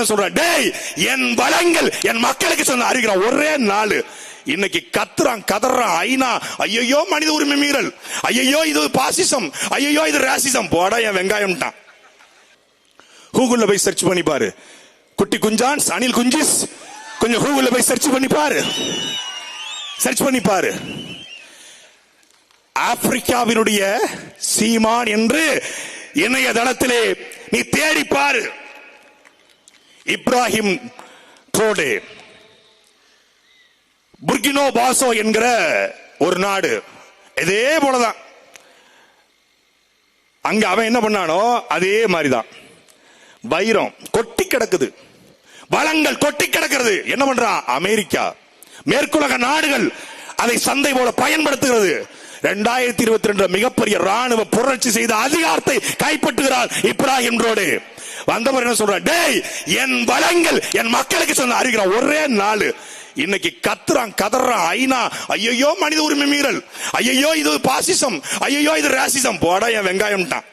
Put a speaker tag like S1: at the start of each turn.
S1: சொல்ற டேய் என் வளங்கள் என் மக்களுக்கு சொன்ன அறிகிறான் ஒரே நாள். இன்னைக்கு கத்துறான் கதறான் ஐநா, ஐயோ மனித உரிமை மீறல், ஐயோ இது பாசிசம், ஐயோ இது ராசிசம், போடா என் வெங்காயம் தான். கூகுள்ல போய் சர்ச் பண்ணி பாரு, குட்டி குஞ்சான் அனில் குஞ்சிஸ், கொஞ்சம் கூகுள்ல போய் சர்ச் பண்ணி பாரு, சர்ச் பண்ணி பாரு. ஆப்பிரிக்காவினுடைய சீமான் என்று இணையதளத்திலே நீ தேடி பாரு. இப்ராஹிம் ட்ரோடே, புர்கினோ பாசோ என்கிற ஒரு நாடு, இதே போலதான். அங்க அவன் என்ன பண்ணானோ அதே மாதிரிதான். வைரம் கொட்டி கிடக்குது, வளங்கள் கொட்டி கிடக்கிறது. என்ன பண்றான் அமெரிக்கா, மேற்குலக நாடுகள் அதை சந்தை போல பயன்படுத்துகிறது. 2022 மிகப்பெரிய ராணுவ புரட்சி செய்த அதிகாரத்தை கைப்பற்றுகிறார் இப்ராஹிம் ட்ரோடே. வந்தவர் என்ன சொல்ற, டேய் என் வளங்கள் என் மக்களுக்கு சொன்ன அறிகிறான் ஒரே நாள். இன்னைக்கு கத்துறான் கதறான் ஐநா, ஐயோ மனித உரிமை மீறல், ஐயோ இது பாசிசம், ஐயோ இது ராசிசம், போடா என் வெங்காயம் தான்.